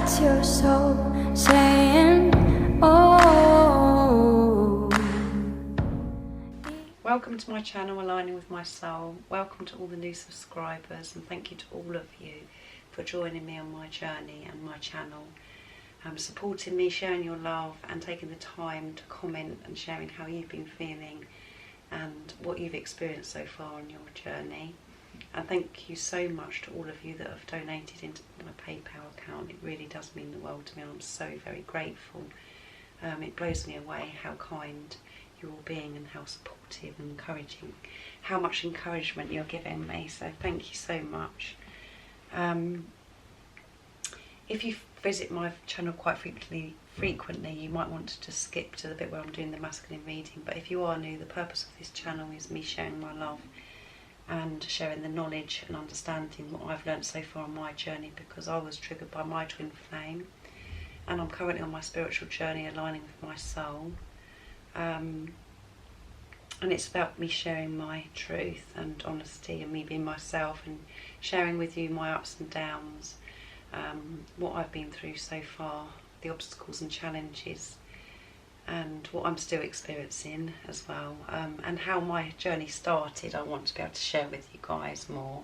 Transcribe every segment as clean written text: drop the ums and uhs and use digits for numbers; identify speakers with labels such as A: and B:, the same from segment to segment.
A: What's your soul saying? Oh.
B: Welcome to my channel, Aligning with My Soul. Welcome to all the new subscribers, and thank you to all of you for joining me on my journey and my channel. Supporting me, sharing your love and taking the time to comment and sharing how you've been feeling and what you've experienced so far on your journey. And thank you so much to all of you that have donated into my PayPal account. It really does mean the world to me, and I'm so very grateful. It blows me away how kind you're all being and how supportive and encouraging, how much encouragement you're giving me, so thank you so much. If you visit my channel quite frequently, you might want to just skip to the bit where I'm doing the masculine reading, but if you are new, the purpose of this channel is me sharing my love and sharing the knowledge and understanding what I've learned so far on my journey, because I was triggered by my twin flame, and I'm currently on my spiritual journey aligning with my soul. And it's about me sharing my truth and honesty and me being myself and sharing with you my ups and downs, what I've been through so far, the obstacles and challenges, and what I'm still experiencing as well, and how my journey started. I want to be able to share with you guys more,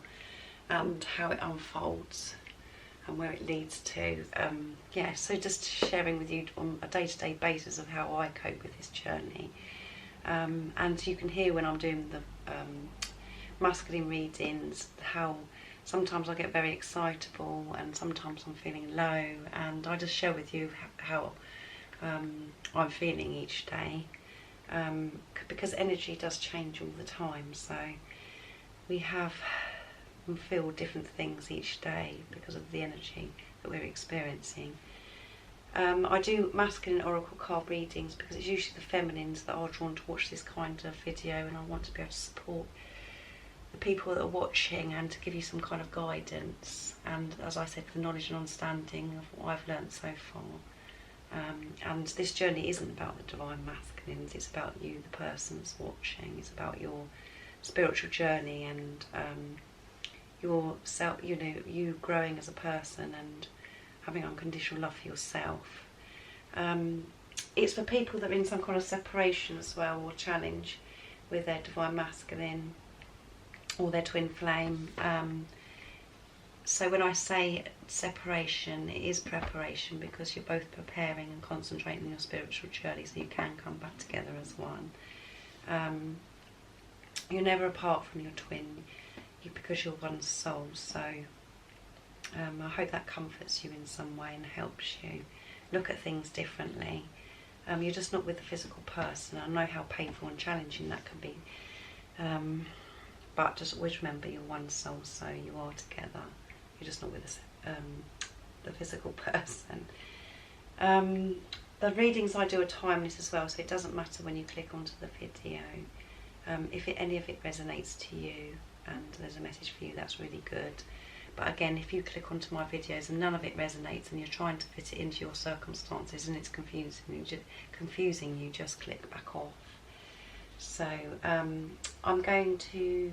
B: and how it unfolds and where it leads to. Yeah, so just sharing with you on a day-to-day basis of how I cope with this journey. And you can hear when I'm doing the masculine readings how sometimes I get very excitable and sometimes I'm feeling low, and I just share with you how I'm feeling each day, because energy does change all the time, so we have and feel different things each day because of the energy that we're experiencing. I do masculine oracle card readings because it's usually the feminines that are drawn to watch this kind of video, and I want to be able to support the people that are watching and to give you some kind of guidance, and as I said, the knowledge and understanding of what I've learned so far. And this journey isn't about the divine masculines, it's about you, the person that's watching. It's about your spiritual journey and yourself, you know, you growing as a person and having unconditional love for yourself. It's for people that are in some kind of separation as well, or challenge with their divine masculine or their twin flame. So when I say separation, it is preparation, because you're both preparing and concentrating on your spiritual journey so you can come back together as one. You're never apart from your twin, because you're one soul, so I hope that comforts you in some way and helps you look at things differently. You're just not with the physical person. I know how painful and challenging that can be, but just always remember you're one soul, so you are together. You're just not with the physical person. The readings I do are timeless as well, so it doesn't matter when you click onto the video. If any of it resonates to you and there's a message for you, that's really good. But again, if you click onto my videos and none of it resonates and you're trying to fit it into your circumstances and it's confusing you, just click back off. So I'm going to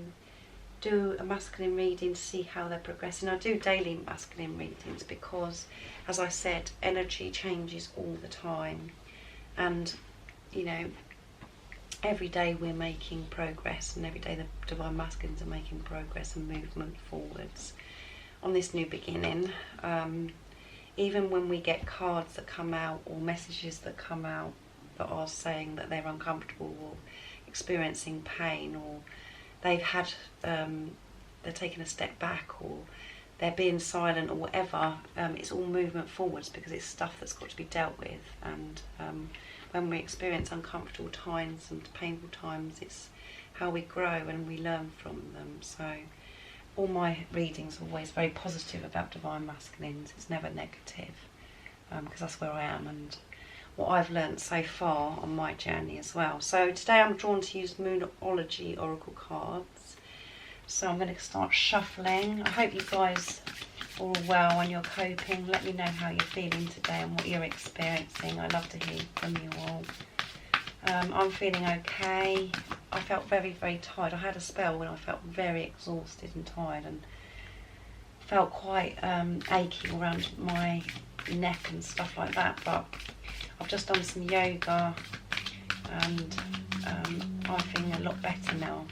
B: do a masculine reading to see how they're progressing. I do daily masculine readings because, as I said, energy changes all the time, and you know, every day we're making progress, and every day the divine masculines are making progress and movement forwards on this new beginning. Even when we get cards that come out or messages that come out that are saying that they're uncomfortable or experiencing pain, or they've had they're taking a step back, or they're being silent, or whatever, it's all movement forwards, because it's stuff that's got to be dealt with. And when we experience uncomfortable times and painful times, it's how we grow and we learn from them. So all my readings are always very positive about divine masculines. It's never negative, because that's where I am and what I've learnt so far on my journey as well. So today I'm drawn to use Moonology oracle cards. So I'm going to start shuffling. I hope you guys are all well and you're coping. Let me know how you're feeling today and what you're experiencing. I love to hear from you all. I'm feeling okay. I felt very, very tired. I had a spell when I felt very exhausted and tired, and felt quite achy around my neck and stuff like that, but I've just done some yoga and I'm feeling a lot better now.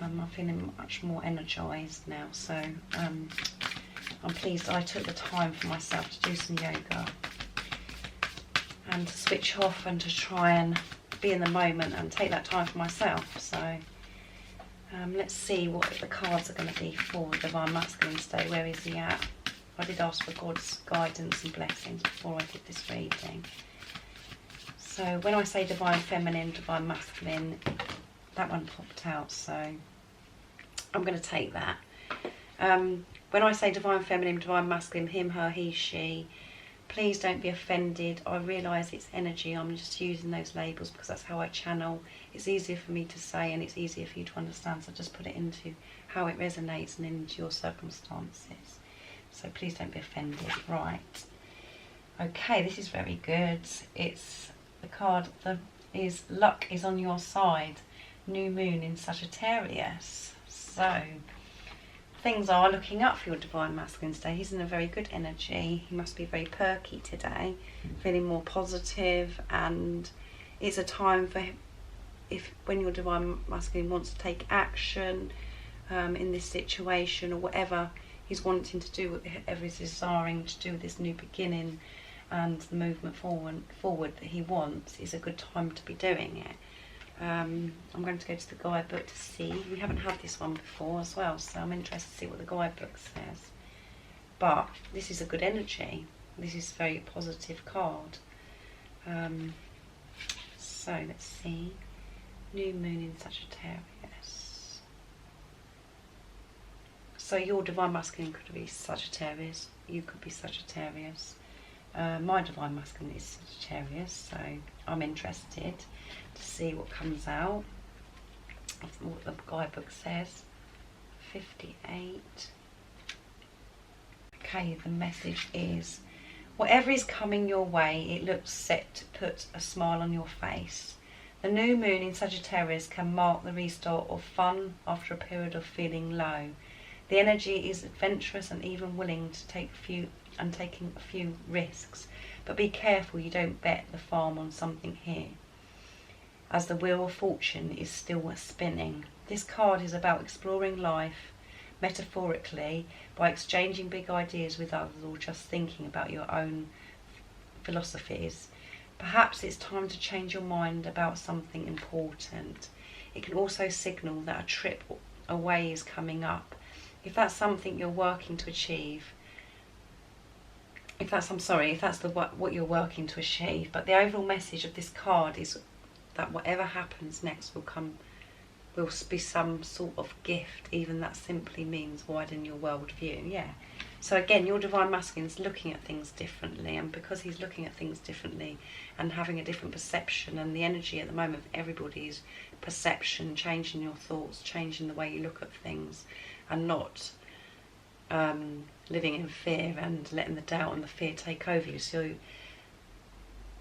B: I'm feeling much more energised now, so I'm pleased I took the time for myself to do some yoga and to switch off and to try and be in the moment and take that time for myself. So let's see what the cards are going to be for Divine Masculine today. Where is he at? I did ask for God's guidance and blessings before I did this reading. So when I say Divine Feminine, Divine Masculine, that one popped out, so I'm going to take that. When I say Divine Feminine, Divine Masculine, him, her, he, she, please don't be offended. I realise it's energy. I'm just using those labels because that's how I channel. It's easier for me to say and it's easier for you to understand, so just put it into how it resonates and into your circumstances. So please don't be offended. Right. Okay, this is very good. It's the card that is luck is on your side. New moon in Sagittarius. So things are looking up for your Divine Masculine today. He's in a very good energy. He must be very perky today, feeling more positive, and it's a time for him, when your Divine Masculine wants to take action in this situation or whatever he's wanting to do, whatever he's desiring to do with this new beginning and the movement forward that he wants, is a good time to be doing it. I'm going to go to the guidebook to see. We haven't had this one before as well, so I'm interested to see what the guidebook says. But this is a good energy. This is a very positive card. So let's see. New moon in Sagittarius. So your Divine Masculine could be Sagittarius. You could be Sagittarius. My Divine Masculine is Sagittarius, so I'm interested to see what comes out, what the guidebook says. 58. Okay, the message is, whatever is coming your way, it looks set to put a smile on your face. The new moon in Sagittarius can mark the restart of fun after a period of feeling low. The energy is adventurous and even willing to taking a few risks, but be careful you don't bet the farm on something here, as the wheel of fortune is still spinning. This card is about exploring life metaphorically by exchanging big ideas with others or just thinking about your own philosophies. Perhaps it's time to change your mind about something important. It can also signal that a trip away is coming up. If that's something you're working to achieve, if that's what you're working to achieve, but the overall message of this card is that whatever happens next will be some sort of gift. Even that simply means widen your world view. Yeah. So again, your Divine Masculine is looking at things differently, and because he's looking at things differently and having a different perception, and the energy at the moment of everybody's perception, changing your thoughts, changing the way you look at things, and not living in fear and letting the doubt and the fear take over you. So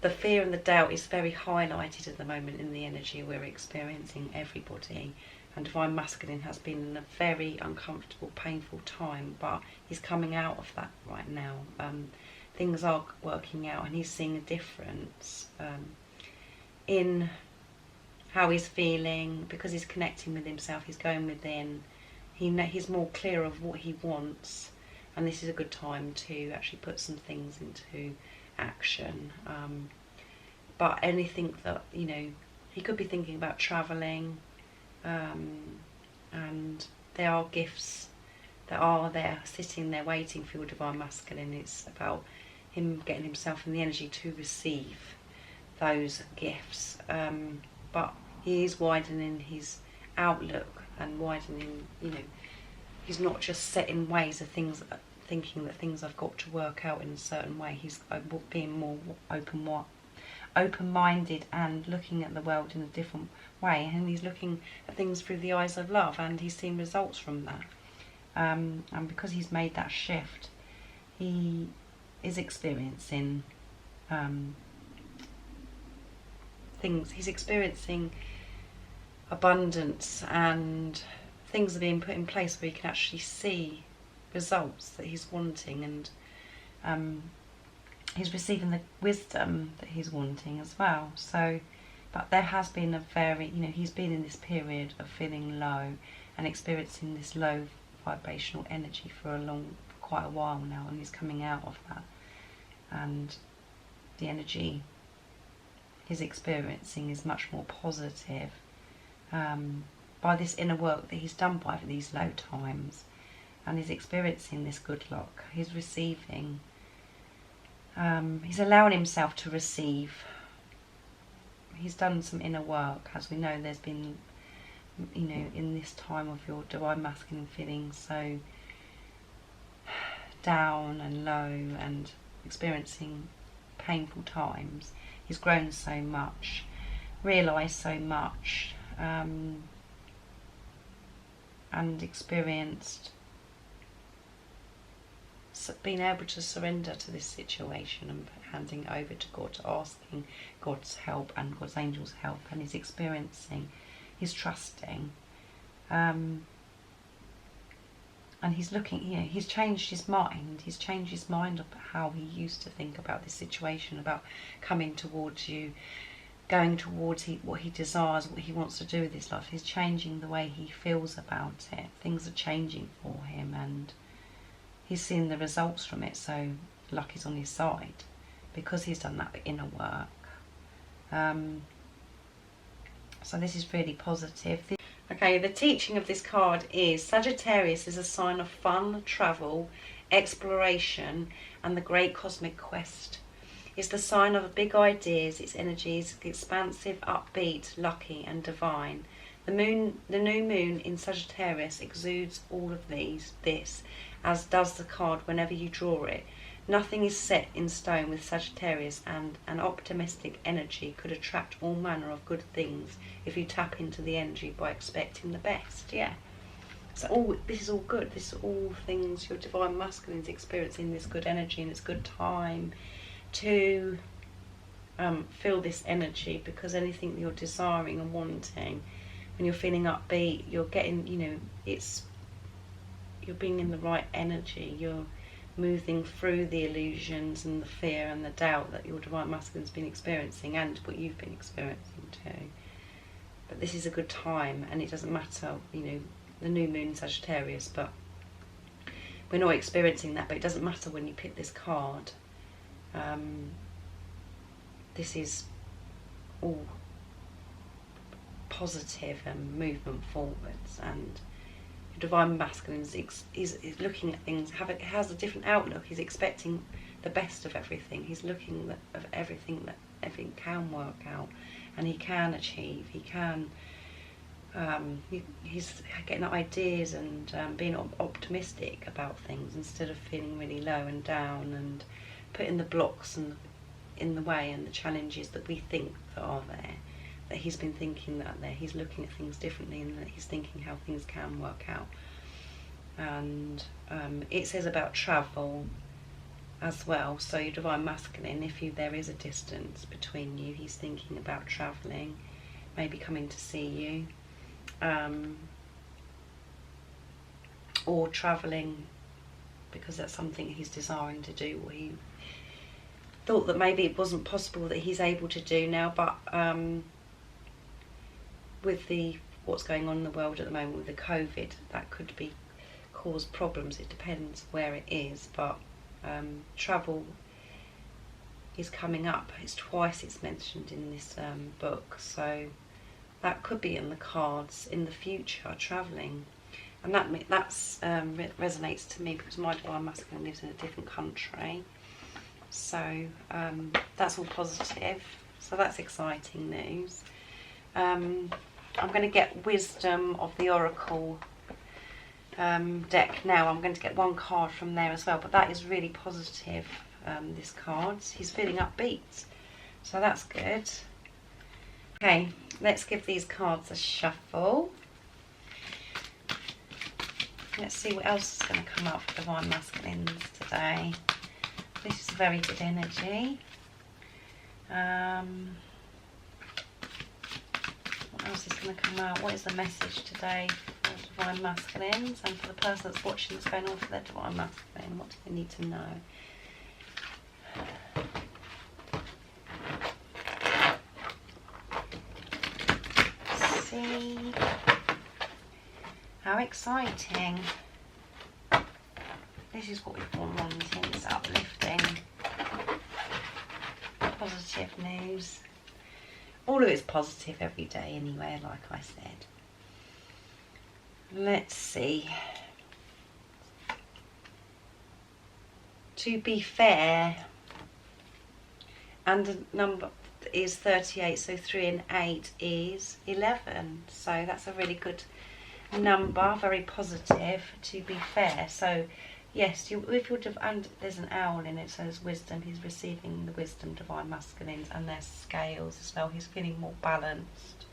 B: the fear and the doubt is very highlighted at the moment in the energy we're experiencing, everybody. And Divine Masculine has been in a very uncomfortable, painful time, but he's coming out of that right now. Things are working out, and he's seeing a difference in how he's feeling, because he's connecting with himself, he's going within. He's more clear of what he wants, and this is a good time to actually put some things into action. But anything that, he could be thinking about travelling, and there are gifts that are there, sitting there waiting for your Divine Masculine. It's about him getting himself in the energy to receive those gifts. But he is widening his outlook and widening, he's not just set in ways of things, thinking that things have got to work out in a certain way. He's being more open-minded and looking at the world in a different way, and he's looking at things through the eyes of love, and he's seen results from that. And because he's made that shift, he is experiencing things. He's experiencing abundance, and things are being put in place where he can actually see results that he's wanting, and he's receiving the wisdom that he's wanting as well. So, but there has been a very, he's been in this period of feeling low and experiencing this low vibrational energy for quite a while now, and he's coming out of that. And the energy he's experiencing is much more positive by this inner work that he's done by these low times, and he's experiencing this good luck. He's receiving, he's allowing himself to receive. He's done some inner work. As we know, there's been, in this time of your divine masculine feeling so down and low and experiencing painful times, he's grown so much, realised so much, and experienced being able to surrender to this situation and handing it over to God, asking God's help and God's angels' help, and he's experiencing, he's trusting, and he's looking, he's changed his mind. He's changed his mind of how he used to think about this situation, about coming towards you, going towards what he desires, what he wants to do with his life. He's changing the way he feels about it. Things are changing for him, and he's seeing the results from it, so luck is on his side because he's done that inner work. So this is really positive. Okay, the teaching of this card is Sagittarius is a sign of fun, travel, exploration, and the great cosmic quest. It's the sign of big ideas. Its energy is expansive, upbeat, lucky, and divine. The new moon in Sagittarius exudes all of this, as does the card whenever you draw it. Nothing is set in stone with Sagittarius, and an optimistic energy could attract all manner of good things if you tap into the energy by expecting the best. Yeah. So this is all good. This is all things your divine masculine is experiencing, this good energy, and it's good time to feel this energy, because anything that you're desiring and wanting, when you're feeling upbeat, you're getting, you're being in the right energy. You're moving through the illusions and the fear and the doubt that your divine masculine's been experiencing, and what you've been experiencing too. But this is a good time, and it doesn't matter, the new moon in Sagittarius, but we're not experiencing that, but it doesn't matter when you pick this card. This is all positive and movement forwards, and your divine masculine is looking at things, has a different outlook. He's expecting the best of everything. He's looking at everything, that everything can work out and he can achieve. He can, he's getting ideas and being optimistic about things instead of feeling really low and down and putting the blocks in the way and the challenges that we think that are there. That he's been thinking that there, he's looking at things differently, and that he's thinking how things can work out. And it says about travel as well. So your divine masculine, if there is a distance between you, he's thinking about travelling, maybe coming to see you, or travelling because that's something he's desiring to do, or he thought that maybe it wasn't possible that he's able to do now, but with what's going on in the world at the moment with the COVID, that could cause problems. It depends where it is, but travel is coming up. It's twice it's mentioned in this book, so that could be in the cards in the future, travelling. And that resonates to me because my divine masculine lives in a different country, so that's all positive. So that's exciting news. I'm going to get Wisdom of the Oracle deck now. I'm going to get one card from there as well, but that is really positive, this card. He's feeling upbeat, so that's good. Okay, let's give these cards a shuffle. Let's see what else is going to come up for divine masculines today. This is very good energy. What else is going to come out? What is the message today for divine masculines, and for the person that's watching, that's going on for their divine masculine? What do they need to know? see. How exciting. This is what we've been wanting, it's uplifting. Positive news. All of it's positive every day anyway, like I said. Let's see. To be fair, and the number is 38, so 3 and 8 is 11. So that's a really good number, very positive, to be fair. So yes, and there's an owl in it, so there's wisdom. He's receiving the wisdom, divine masculines, and there's scales as well. He's feeling more balanced.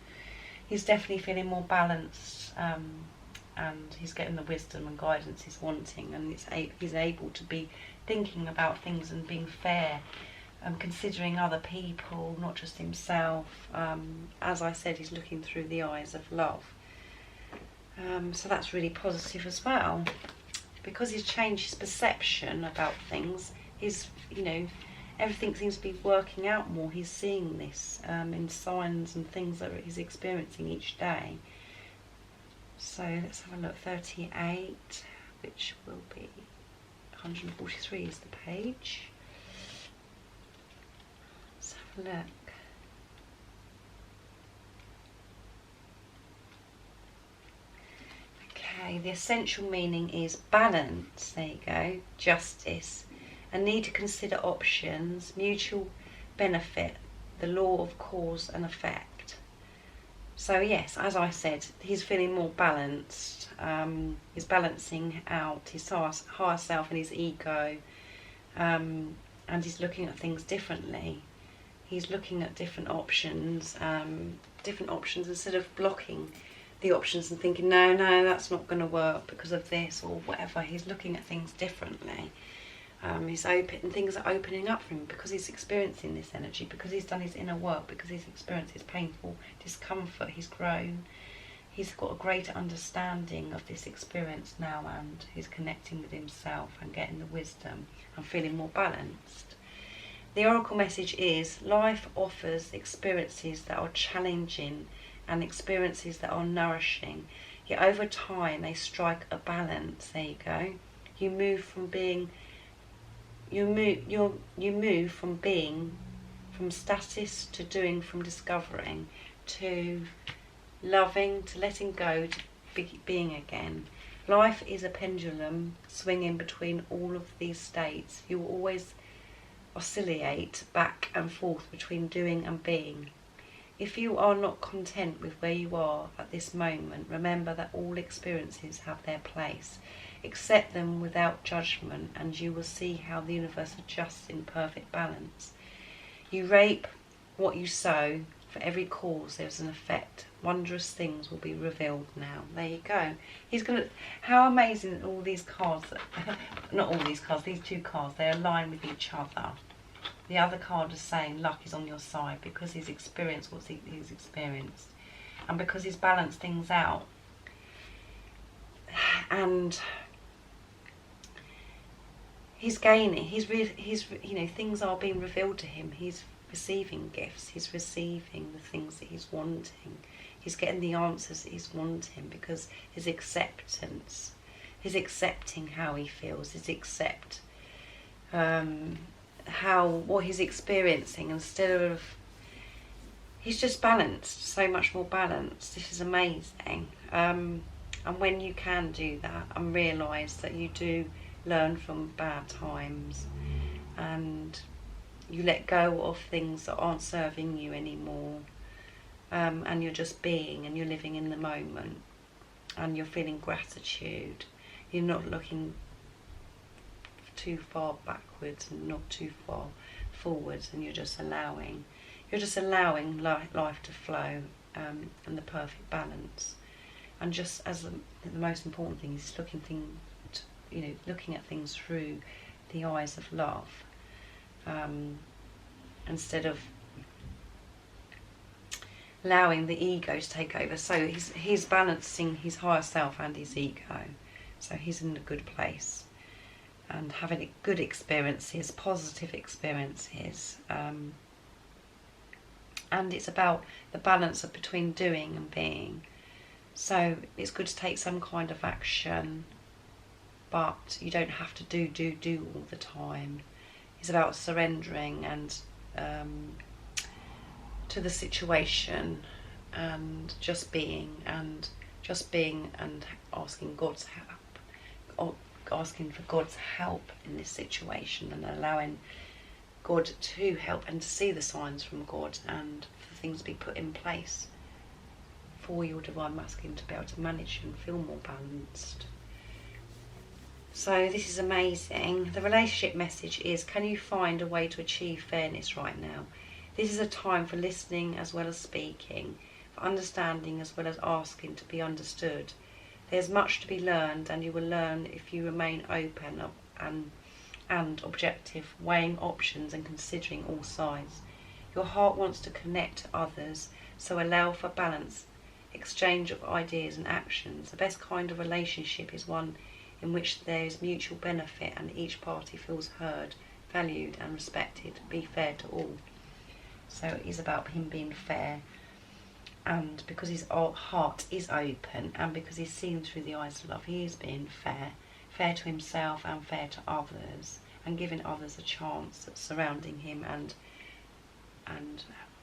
B: He's definitely feeling more balanced, and he's getting the wisdom and guidance he's wanting, and he's able to be thinking about things and being fair, considering other people, not just himself. As I said, he's looking through the eyes of love. So that's really positive as well. Because he's changed his perception about things, everything seems to be working out more. He's seeing this in signs and things that he's experiencing each day. So let's have a look. 38, which will be 143 is the page. Let's have a look. Okay, the essential meaning is balance, there you go, justice, a need to consider options, mutual benefit, the law of cause and effect. So yes, as I said, he's feeling more balanced. He's balancing out his higher self and his ego, and he's looking at things differently. He's looking at different options instead of blocking the options and thinking, no, that's not going to work because of this or whatever. He's looking at things differently. He's open, and things are opening up for him because he's experiencing this energy, because he's done his inner work, because he's experienced his painful discomfort. He's grown. He's got a greater understanding of this experience now, and he's connecting with himself and getting the wisdom and feeling more balanced. The oracle message is, life offers experiences that are challenging and experiences that are nourishing, yet over time they strike a balance. There you go. You move from status to doing, from discovering to loving, to letting go, to being again. Life is a pendulum swinging between all of these states. You will always oscillate back and forth between doing and being. If you are not content with where you are at this moment, remember that all experiences have their place. Accept them without judgment, and you will see how the universe adjusts in perfect balance. You reap what you sow. For every cause there is an effect. Wondrous things will be revealed now. There you go. He's gonna. How amazing that all these cards, not all these cards, these two cards, they align with each other. The other card is saying luck is on your side because he's experienced what he's experienced, and because he's balanced things out, and he's gaining. Things are being revealed to him. He's receiving gifts. He's receiving the things that he's wanting. He's getting the answers that he's wanting because his acceptance, he's accepting how he feels. He's what he's experiencing, instead of, he's just balanced, so much more balanced. This is amazing. And when you can do that and realise that you do learn from bad times, and you let go of things that aren't serving you anymore, and you're just being, and you're living in the moment, and you're feeling gratitude. You're not looking too far backwards and not too far forwards, and you're just allowing life to flow, and the perfect balance. And just as the most important thing is looking at things through the eyes of love, instead of allowing the ego to take over. So he's balancing his higher self and his ego, so he's in a good place and having good experiences, positive experiences, and it's about the balance of between doing and being. So it's good to take some kind of action, but you don't have to do all the time. It's about surrendering and to the situation, and just being and asking God's help, or asking for God's help in this situation, and allowing God to help and to see the signs from God, and for things to be put in place for your divine masculine to be able to manage and feel more balanced. So this is amazing. The relationship message is, can you find a way to achieve fairness right now? This is a time for listening as well as speaking, for understanding as well as asking to be understood. There's much to be learned, and you will learn if you remain open and objective, weighing options and considering all sides. Your heart wants to connect to others, so allow for balance, exchange of ideas and actions. The best kind of relationship is one in which there is mutual benefit and each party feels heard, valued and respected. Be fair to all. So it is about him being fair, and because his heart is open, and because he's seen through the eyes of love, he is being fair to himself and fair to others, and giving others a chance that's surrounding him, and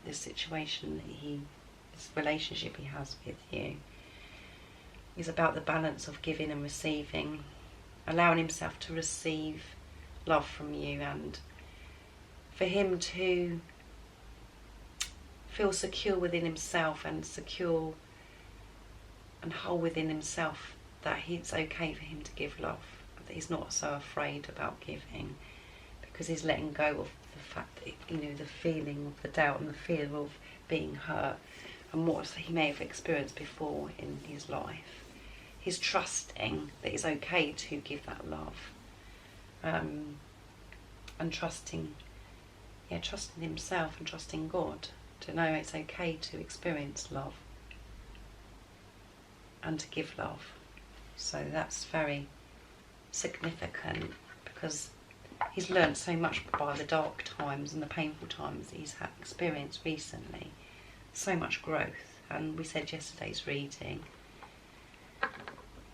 B: this situation that this relationship he has with you is about the balance of giving and receiving, allowing himself to receive love from you, and for him to feel secure within himself, and secure and whole within himself, that it's okay for him to give love, that he's not so afraid about giving, because he's letting go of the fact that, the feeling of the doubt and the fear of being hurt and what he may have experienced before in his life. He's trusting that it's okay to give that love, and trusting himself and trusting God to know it's okay to experience love and to give love. So that's very significant, because he's learned so much by the dark times and the painful times that he's had experienced recently. So much growth. And we said yesterday's reading,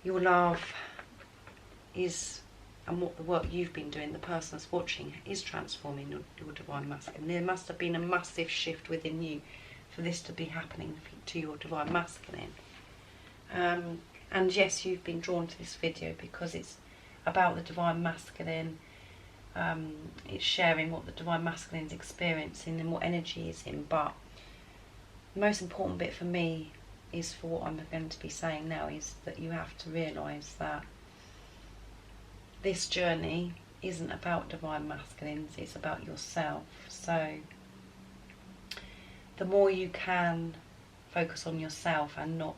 B: your love is, and what the work you've been doing, the person that's watching, is transforming your divine masculine. There must have been a massive shift within you for this to be happening to your divine masculine. And yes, you've been drawn to this video because it's about the divine masculine. It's sharing what the divine masculine is experiencing and what energy is in. But the most important bit for me is, for what I'm going to be saying now, is that you have to realise that this journey isn't about divine masculines, it's about yourself. So the more you can focus on yourself and not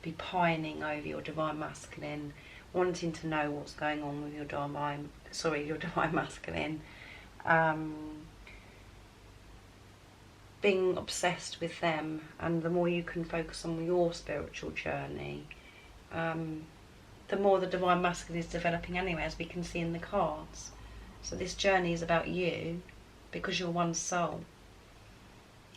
B: be pining over your divine masculine, wanting to know what's going on with your divine masculine, being obsessed with them, and the more you can focus on your spiritual journey, the more the divine masculine is developing anyway, as we can see in the cards. So this journey is about you, because you're one soul.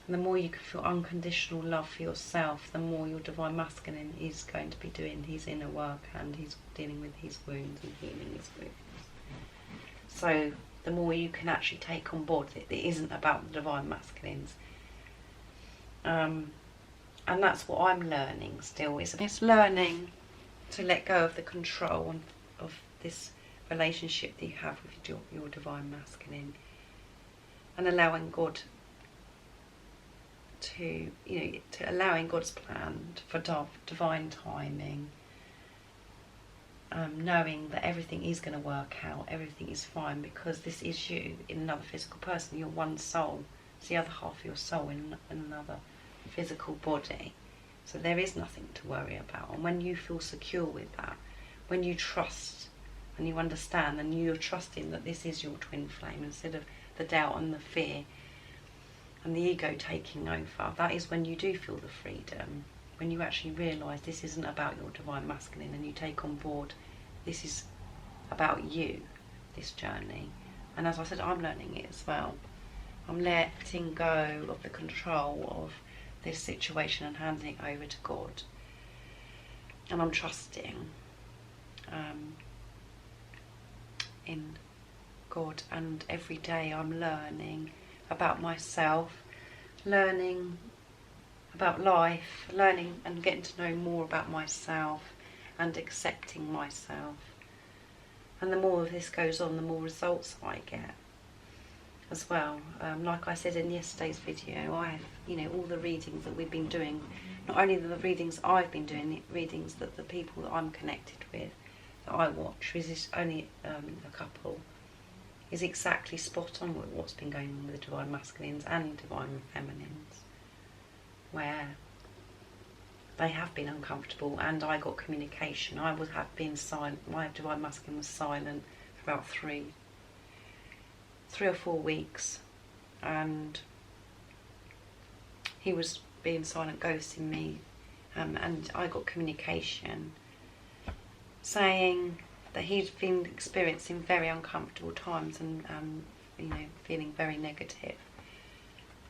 B: And the more you can feel unconditional love for yourself, the more your divine masculine is going to be doing his inner work, and he's dealing with his wounds and healing his wounds. So the more you can actually take on board that it isn't about the divine masculines. And that's what I'm learning still. It's learning to let go of the control of this relationship that you have with your divine masculine, and allowing God to allowing God's plan for divine timing, knowing that everything is going to work out, everything is fine, because this is you in another physical person. You're one soul. It's the other half of your soul in another physical body. So there is nothing to worry about. And when you feel secure with that, when you trust and you understand and you're trusting that this is your twin flame, instead of the doubt and the fear and the ego taking over, that is when you do feel the freedom. When you actually realise this isn't about your divine masculine, and you take on board this is about you, this journey. And as I said, I'm learning it as well. I'm letting go of the control of this situation and handing it over to God. And I'm trusting in God, and every day I'm learning about myself, learning about life, learning and getting to know more about myself and accepting myself. And the more of this goes on, the more results I get as well. Like I said in yesterday's video, I have, all the readings that we've been doing, not only the readings I've been doing, the readings that the people that I'm connected with, that I watch, is only a couple, is exactly spot on with what's been going on with the Divine Masculines and Divine Feminines, where they have been uncomfortable, and I got communication. I would have been silent. My Divine Masculine was silent for about three or 4 weeks, and he was being silent, ghosting me, and I got communication saying that he'd been experiencing very uncomfortable times and feeling very negative.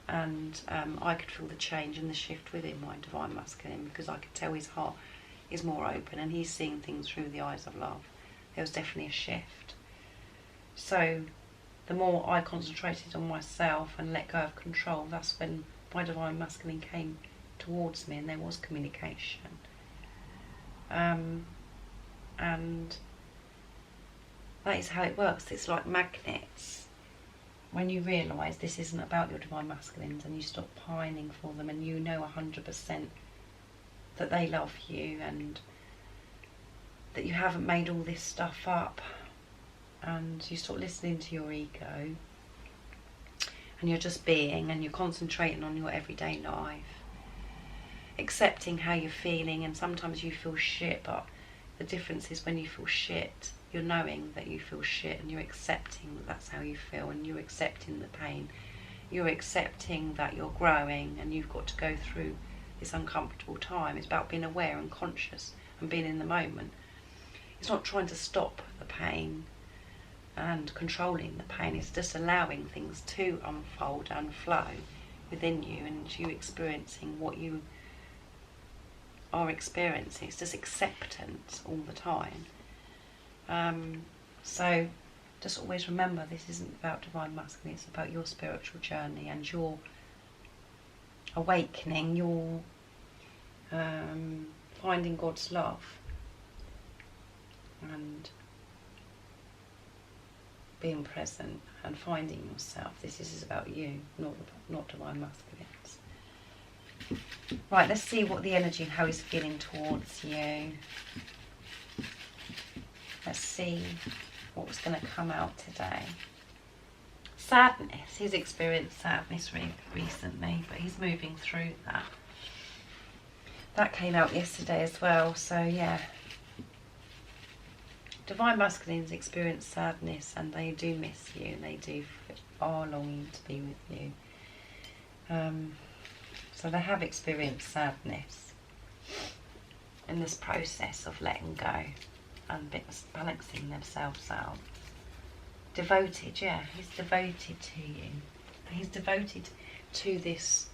B: And I could feel the change and the shift within my Divine Masculine, because I could tell his heart is more open and he's seeing things through the eyes of love. There was definitely a shift. So the more I concentrated on myself and let go of control, that's when my Divine Masculine came towards me and there was communication. And that is how it works. It's like magnets. When you realise this isn't about your Divine Masculines and you stop pining for them, and you know 100% that they love you and that you haven't made all this stuff up, and you stop listening to your ego and you're just being, and you're concentrating on your everyday life, accepting how you're feeling. And sometimes you feel shit, but the difference is when you feel shit, you're knowing that you feel shit and you're accepting that that's how you feel, and you're accepting the pain, you're accepting that you're growing and you've got to go through this uncomfortable time. It's about being aware and conscious and being in the moment. It's not trying to stop the pain and controlling the pain, it's just allowing things to unfold and flow within you, and you experiencing what you are experiencing. It's just acceptance all the time. So just always remember, this isn't about Divine Masculine, it's about your spiritual journey and your awakening, your finding God's love and being present and finding yourself. This is about you, not Divine Masculines. Right, let's see what the energy and how he's feeling towards you. Let's see what's going to come out today. Sadness. He's experienced sadness recently, but he's moving through that. That came out yesterday as well, so yeah. Divine Masculines experience sadness and they do miss you, and they are longing to be with you. So they have experienced sadness in this process of letting go and balancing themselves out. Devoted, yeah, he's devoted to you. He's devoted to this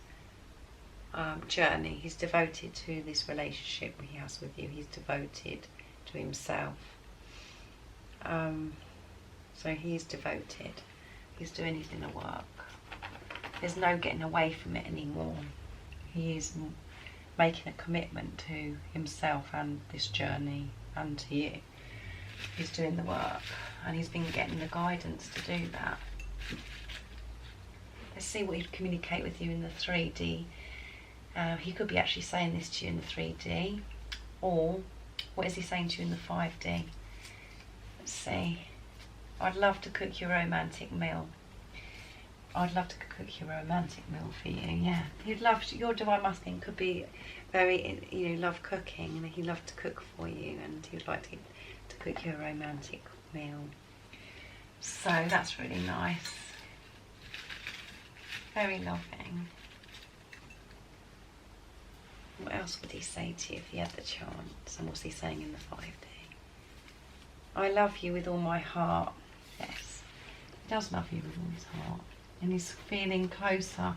B: journey. He's devoted to this relationship he has with you. He's devoted to himself. So he's devoted. He's doing his inner work. There's no getting away from it anymore. He is making a commitment to himself and this journey and to you. He's doing the work and he's been getting the guidance to do that. Let's see what he'd communicate with you in the 3D. He could be actually saying this to you in the 3D, or what is he saying to you in the 5D? Let's see. I'd love to cook your romantic meal. I'd love to cook your romantic meal for you, yeah. You'd love to, your Divine Masculine could be very, love cooking, and he'd love to cook for you, and he'd like to cook you a romantic meal. So that's really nice. Very loving. What else would he say to you if he had the chance? And what's he saying in the 5D? I love you with all my heart. Yes, he does love you with all his heart. and he's feeling closer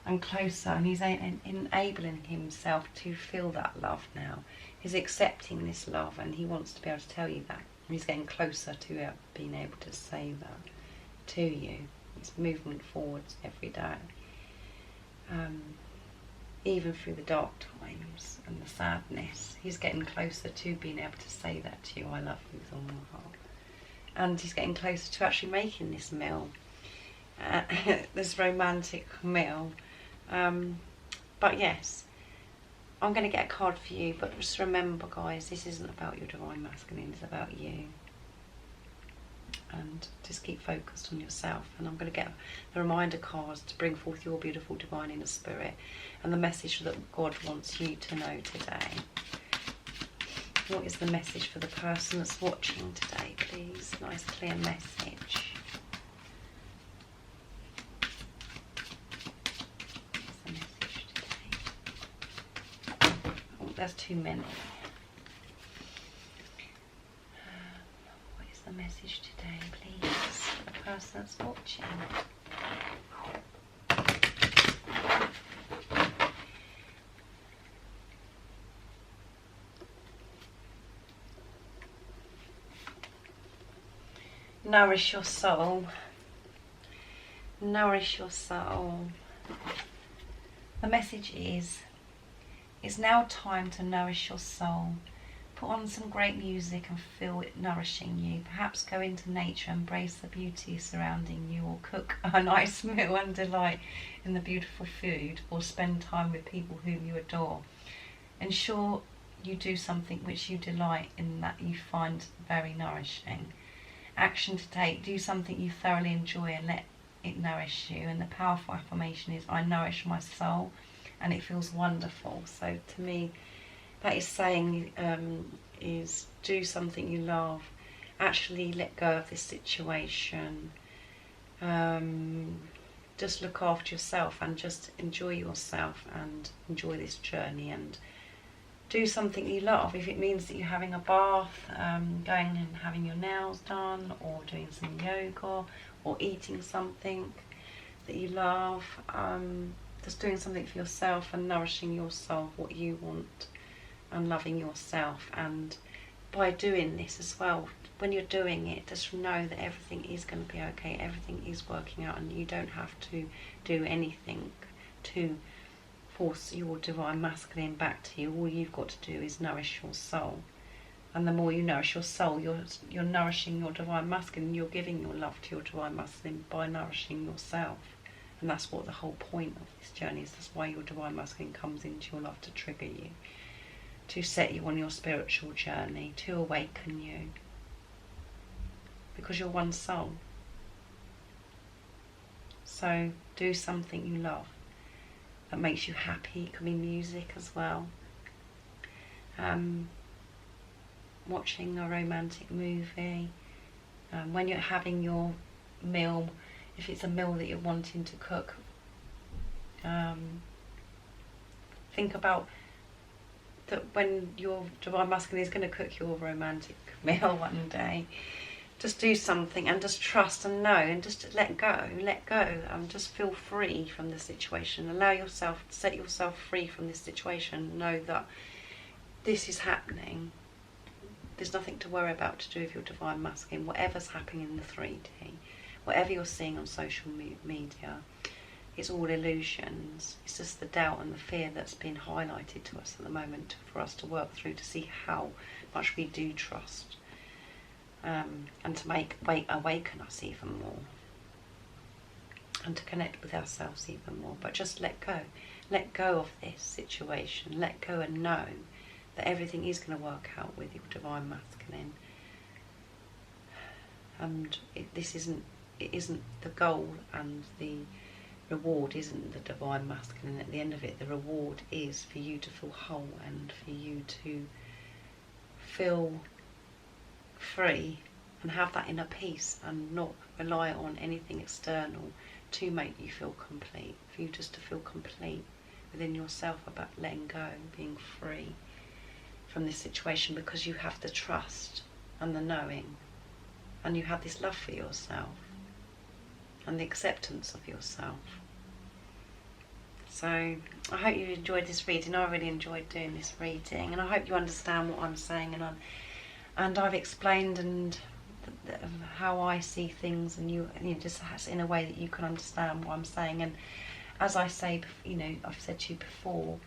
B: and closer, and he's enabling himself to feel that love now. He's accepting this love, and he wants to be able to tell you that. He's getting closer to being able to say that to you. It's movement forwards every day. Even through the dark times and the sadness, he's getting closer to being able to say that to you. I love you with all my heart. And he's getting closer to actually making this meal, this romantic meal. But yes, I'm going to get a card for you, but just remember, guys, this isn't about your divine masculine, it's about you. And just keep focused on yourself. And I'm going to get the reminder cards to bring forth your beautiful divine inner spirit and the message that God wants you to know today. What is the message for the person that's watching today, please? Nice clear message. What's the message today? Oh, there's too many. What is the message today, please, for the person that's watching? Nourish your soul. Nourish your soul. The message is, it's now time to nourish your soul. Put on some great music and feel it nourishing you. Perhaps go into nature, embrace the beauty surrounding you, or cook a nice meal and delight in the beautiful food, or spend time with people whom you adore. Ensure you do something which you delight in, that you find very nourishing. Action to take. Do something you thoroughly enjoy and let it nourish you. And the powerful affirmation is, I nourish my soul and it feels wonderful. So to me, that is saying, is do something you love. Actually let go of this situation. Just look after yourself and just enjoy yourself and enjoy this journey, and do something you love. If it means that you're having a bath, going and having your nails done, or doing some yoga, or eating something that you love, just doing something for yourself and nourishing your soul, what you want, and loving yourself. And by doing this as well, when you're doing it, just know that everything is going to be okay, everything is working out, and you don't have to do anything to force your divine masculine back to you. All you've got to do is nourish your soul, and the more you nourish your soul, you're nourishing your divine masculine. You're giving your love to your divine masculine by nourishing yourself, and that's what the whole point of this journey is. That's why your divine masculine comes into your life, to trigger you, to set you on your spiritual journey, to awaken you, because you're one soul. So do something you love that makes you happy. It can be music as well. Watching a romantic movie. When you're having your meal, if it's a meal that you're wanting to cook, think about that when your divine masculine is going to cook your romantic meal one day. Just do something and just trust and know, and just let go, and just feel free from the situation. Allow yourself, set yourself free from this situation. Know that this is happening. There's nothing to worry about to do with your divine masculine. Whatever's happening in the 3D, whatever you're seeing on social media, it's all illusions. It's just the doubt and the fear that's been highlighted to us at the moment for us to work through, to see how much we do trust. And to awaken us even more, and to connect with ourselves even more. But just let go of this situation, let go and know that everything is going to work out with your divine masculine. And it isn't the goal, and the reward isn't the divine masculine. At the end of it, the reward is for you to feel whole, and for you to feel free and have that inner peace, and not rely on anything external to make you feel complete. For you just to feel complete within yourself, about letting go and being free from this situation, because you have the trust and the knowing, and you have this love for yourself, and the acceptance of yourself. So I hope you enjoyed this reading. I really enjoyed doing this reading, and I hope you understand what I'm saying, and I've explained and how I see things, and you know, just in a way that you can understand what I'm saying. And as I say, you know, I've said to you before,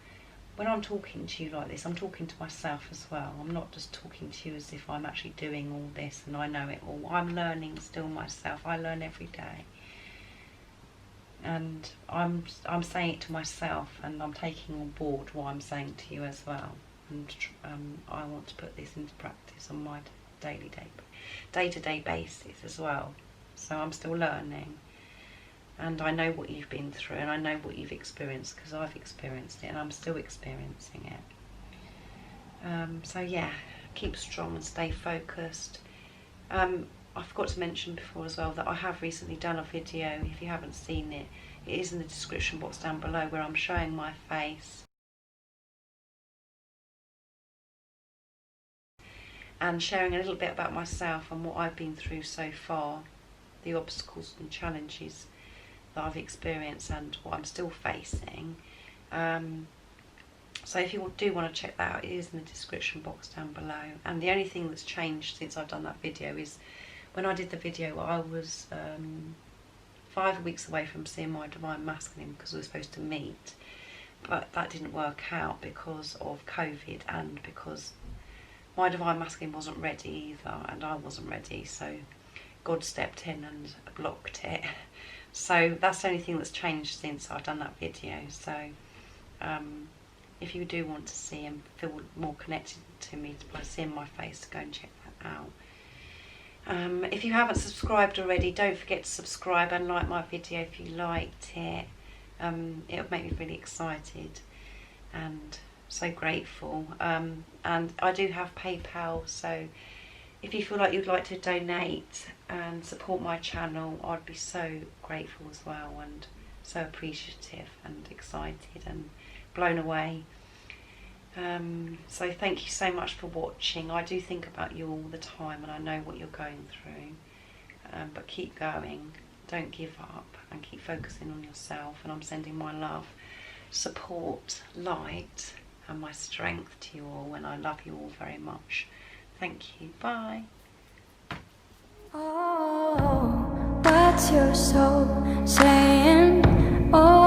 B: when I'm talking to you like this, I'm talking to myself as well. I'm not just talking to you as if I'm actually doing all this and I know it all. I'm learning still myself. I learn every day. And I'm saying it to myself, and I'm taking on board what I'm saying to you as well. And I want to put this into practice on my day-to-day basis as well. So I'm still learning, and I know what you've been through, and I know what you've experienced, because I've experienced it and I'm still experiencing it. So yeah, keep strong and stay focused. I forgot to mention before as well that I have recently done a video. If you haven't seen it, it is in the description box down below, where I'm showing my face and sharing a little bit about myself and what I've been through so far, the obstacles and challenges that I've experienced and what I'm still facing. So if you do want to check that out, it is in the description box down below. And the only thing that's changed since I've done that video is, when I did the video, I was 5 weeks away from seeing my Divine Masculine, because we were supposed to meet, but that didn't work out because of COVID, and because my Divine Masculine wasn't ready either, and I wasn't ready, so God stepped in and blocked it. So that's the only thing that's changed since I've done that video. So if you do want to see and feel more connected to me by seeing my face, go and check that out. If you haven't subscribed already, don't forget to subscribe and like my video if you liked it. It would make me really excited and so grateful. And I do have PayPal, so if you feel like you'd like to donate and support my channel, I'd be so grateful as well, and so appreciative and excited and blown away. So thank you so much for watching. I do think about you all the time, and I know what you're going through, but keep going, don't give up, and keep focusing on yourself. And I'm sending my love, support, light and my strength to you all, and I love you all very much. Thank you. Bye.
A: Oh, what's your soul saying? Oh.